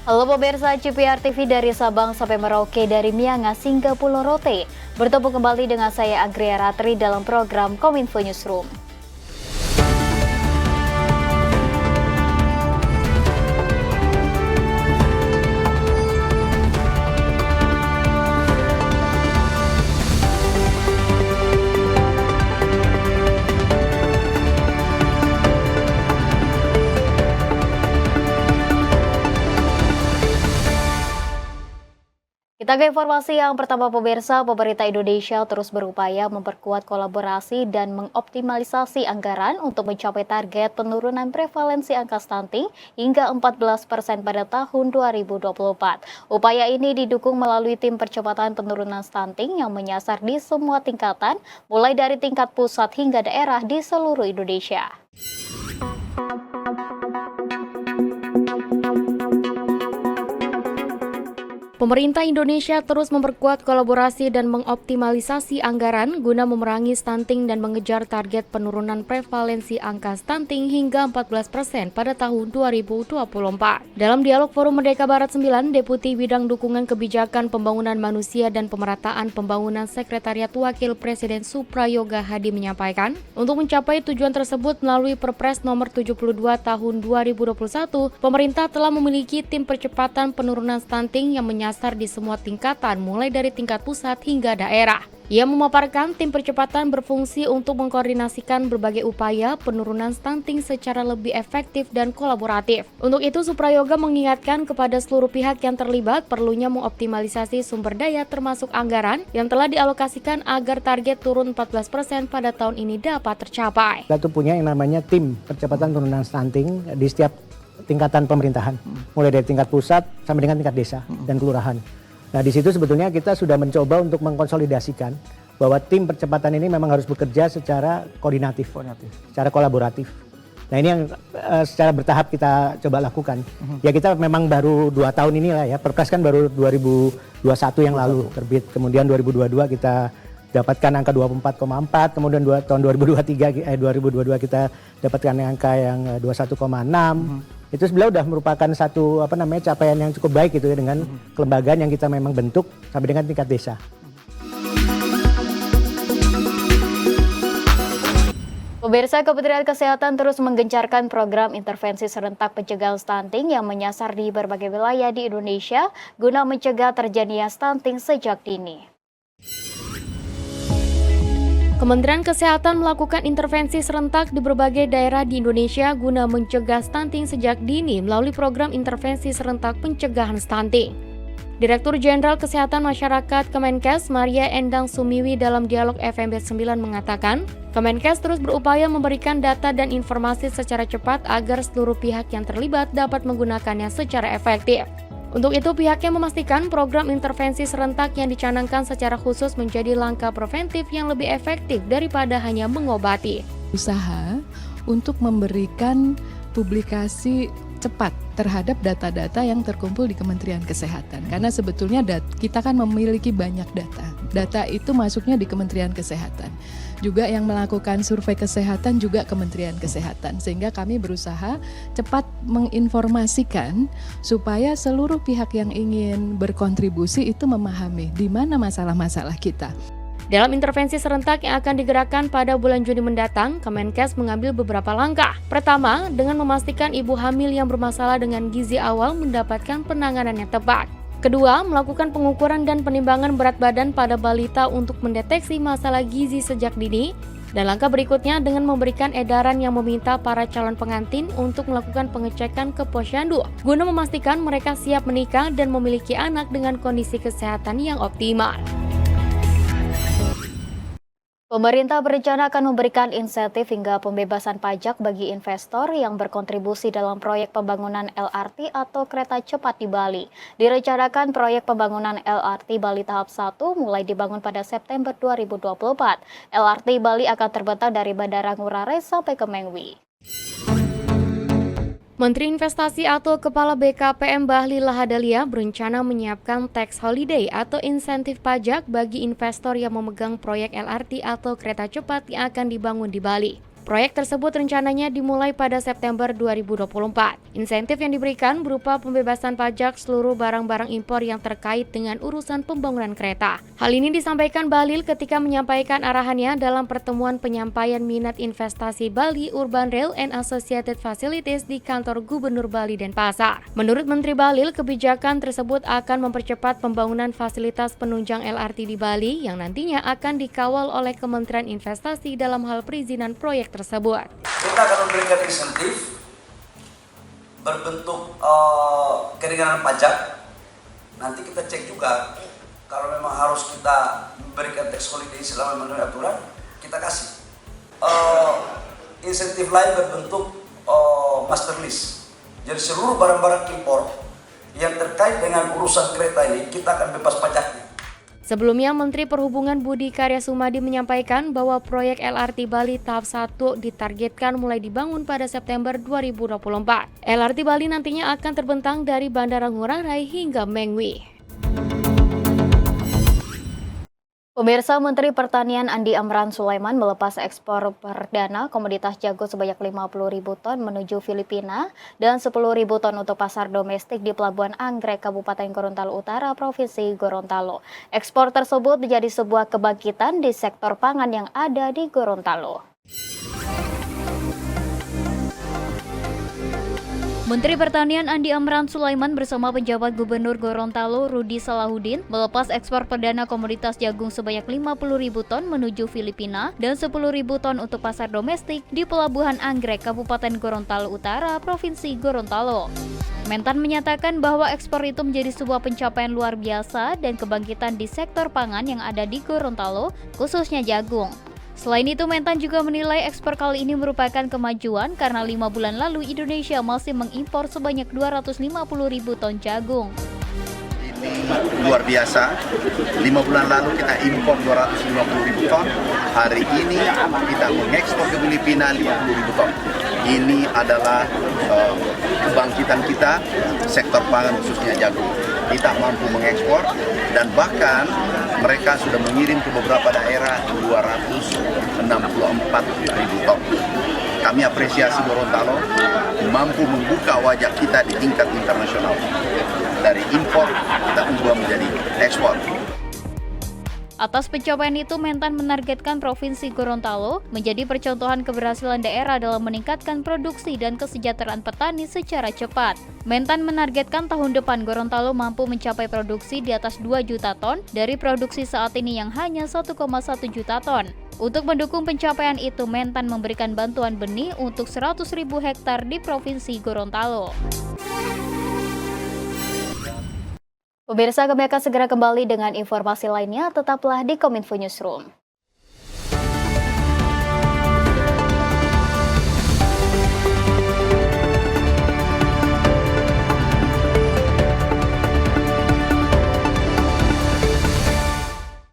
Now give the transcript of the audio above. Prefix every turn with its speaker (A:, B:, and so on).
A: Halo pemirsa CPR TV dari Sabang sampai Merauke, dari Miangas hingga Pulau Rote. Bertemu kembali dengan saya Agria Ratri dalam program Kominfo Newsroom. Kita ke informasi yang pertama pemirsa, pemerintah Indonesia terus berupaya memperkuat kolaborasi dan mengoptimalisasi anggaran untuk mencapai target penurunan prevalensi angka stunting hingga 14% pada tahun 2024. Upaya ini didukung melalui tim percepatan penurunan stunting yang menyasar di semua tingkatan, mulai dari tingkat pusat hingga daerah di seluruh Indonesia. Pemerintah Indonesia terus memperkuat kolaborasi dan mengoptimalisasi anggaran guna memerangi stunting dan mengejar target penurunan prevalensi angka stunting hingga 14% pada tahun 2024. Dalam dialog Forum Merdeka Barat 9, Deputi Bidang Dukungan Kebijakan Pembangunan Manusia dan Pemerataan Pembangunan Sekretariat Wakil Presiden Suprayoga Hadi menyampaikan, untuk mencapai tujuan tersebut melalui Perpres nomor 72 tahun 2021, pemerintah telah memiliki tim percepatan penurunan stunting yang menyasar di semua tingkatan, mulai dari tingkat pusat hingga daerah. Ia memaparkan tim percepatan berfungsi untuk mengkoordinasikan berbagai upaya penurunan stunting secara lebih efektif dan kolaboratif. Untuk itu, Suprayoga mengingatkan kepada seluruh pihak yang terlibat perlunya mengoptimalisasi sumber daya termasuk anggaran yang telah dialokasikan agar target turun 14% pada tahun ini dapat tercapai.
B: Kita tuh punya yang namanya tim percepatan penurunan stunting di setiap tingkatan pemerintahan, mulai dari tingkat pusat sampai dengan tingkat desa dan kelurahan. Nah, di situ sebetulnya kita sudah mencoba untuk mengkonsolidasikan bahwa tim percepatan ini memang harus bekerja secara koordinatif, secara kolaboratif. Nah, ini yang secara bertahap kita coba lakukan. Ya, kita memang baru 2 tahun inilah ya, Perpres kan baru 2021 yang lalu terbit, kemudian 2022 kita dapatkan angka 24,4, kemudian tahun 2022 kita dapatkan angka yang 21,6. Itu sebenarnya sudah merupakan satu capaian yang cukup baik gitu ya, dengan kelembagaan yang kita memang bentuk sampai dengan tingkat desa.
A: Pemirsa, Kementerian Kesehatan terus menggencarkan program intervensi serentak pencegahan stunting yang menyasar di berbagai wilayah di Indonesia guna mencegah terjadinya stunting sejak dini. Kementerian Kesehatan melakukan intervensi serentak di berbagai daerah di Indonesia guna mencegah stunting sejak dini melalui program intervensi serentak pencegahan stunting. Direktur Jenderal Kesehatan Masyarakat Kemenkes Maria Endang Sumiwi dalam dialog FMB 9 mengatakan, Kemenkes terus berupaya memberikan data dan informasi secara cepat agar seluruh pihak yang terlibat dapat menggunakannya secara efektif. Untuk itu, pihaknya memastikan program intervensi serentak yang dicanangkan secara khusus menjadi langkah preventif yang lebih efektif daripada hanya mengobati.
C: Usaha untuk memberikan publikasi cepat terhadap data-data yang terkumpul di Kementerian Kesehatan. Karena sebetulnya kita kan memiliki banyak data. Data itu masuknya di Kementerian Kesehatan. Juga yang melakukan survei kesehatan juga Kementerian Kesehatan. Sehingga kami berusaha cepat menginformasikan supaya seluruh pihak yang ingin berkontribusi itu memahami di mana masalah-masalah kita.
A: Dalam intervensi serentak yang akan digerakkan pada bulan Juni mendatang, Kemenkes mengambil beberapa langkah. Pertama, dengan memastikan ibu hamil yang bermasalah dengan gizi awal mendapatkan penanganan yang tepat. Kedua, melakukan pengukuran dan penimbangan berat badan pada balita untuk mendeteksi masalah gizi sejak dini. Dan langkah berikutnya dengan memberikan edaran yang meminta para calon pengantin untuk melakukan pengecekan ke posyandu guna memastikan mereka siap menikah dan memiliki anak dengan kondisi kesehatan yang optimal. Pemerintah berencana akan memberikan insentif hingga pembebasan pajak bagi investor yang berkontribusi dalam proyek pembangunan LRT atau kereta cepat di Bali. Direncanakan proyek pembangunan LRT Bali tahap 1 mulai dibangun pada September 2024. LRT Bali akan terbentang dari Bandara Ngurah Rai sampai ke Mengwi. Menteri Investasi atau Kepala BKPM Bahlil Lahadalia berencana menyiapkan tax holiday atau insentif pajak bagi investor yang memegang proyek LRT atau kereta cepat yang akan dibangun di Bali. Proyek tersebut rencananya dimulai pada September 2024. Insentif yang diberikan berupa pembebasan pajak seluruh barang-barang impor yang terkait dengan urusan pembangunan kereta. Hal ini disampaikan Bahlil ketika menyampaikan arahannya dalam pertemuan penyampaian minat investasi Bali Urban Rail and Associated Facilities di kantor Gubernur Bali Denpasar. Menurut Menteri Bahlil, kebijakan tersebut akan mempercepat pembangunan fasilitas penunjang LRT di Bali yang nantinya akan dikawal oleh Kementerian Investasi dalam hal perizinan proyek tersebut.
D: Kita akan memberikan insentif berbentuk keringanan pajak. Nanti kita cek juga kalau memang harus kita memberikan tax holiday selama memenuhi aturan, kita kasih. Insentif lain berbentuk master lease. Jadi seluruh barang-barang impor yang terkait dengan urusan kereta ini kita akan bebas pajaknya.
A: Sebelumnya, Menteri Perhubungan Budi Karya Sumadi menyampaikan bahwa proyek LRT Bali tahap 1 ditargetkan mulai dibangun pada September 2024. LRT Bali nantinya akan terbentang dari Bandara Ngurah Rai hingga Mengwi. Pemirsa, Menteri Pertanian Andi Amran Sulaiman melepas ekspor perdana komoditas jagung sebanyak 50.000 ton menuju Filipina dan 10.000 ton untuk pasar domestik di Pelabuhan Anggrek, Kabupaten Gorontalo Utara, Provinsi Gorontalo. Ekspor tersebut menjadi sebuah kebangkitan di sektor pangan yang ada di Gorontalo. Menteri Pertanian Andi Amran Sulaiman bersama penjabat Gubernur Gorontalo Rudi Salahuddin melepas ekspor perdana komoditas jagung sebanyak 50.000 ton menuju Filipina dan 10.000 ton untuk pasar domestik di Pelabuhan Anggrek, Kabupaten Gorontalo Utara, Provinsi Gorontalo. Mentan menyatakan bahwa ekspor itu menjadi sebuah pencapaian luar biasa dan kebangkitan di sektor pangan yang ada di Gorontalo, khususnya jagung. Selain itu, Mentan juga menilai ekspor kali ini merupakan kemajuan karena 5 bulan lalu Indonesia masih mengimpor sebanyak 250.000 ton jagung.
E: Ini luar biasa. 5 bulan lalu kita impor 250.000 ton. Hari ini kita mengekspor ke Filipina 50.000 ton. Ini adalah kebangkitan kita sektor pangan khususnya jagung. Kita mampu mengekspor dan bahkan mereka sudah mengirim ke beberapa daerah 264.000 ton. Kami apresiasi Gorontalo mampu membuka wajah kita di tingkat internasional. Dari impor kita ubah menjadi ekspor.
A: Atas pencapaian itu, Mentan menargetkan Provinsi Gorontalo menjadi percontohan keberhasilan daerah dalam meningkatkan produksi dan kesejahteraan petani secara cepat. Mentan menargetkan tahun depan Gorontalo mampu mencapai produksi di atas 2 juta ton dari produksi saat ini yang hanya 1,1 juta ton. Untuk mendukung pencapaian itu, Mentan memberikan bantuan benih untuk 100.000 hektar di Provinsi Gorontalo. Pemirsa, kami akan segera kembali dengan informasi lainnya. Tetaplah di Kominfo Newsroom.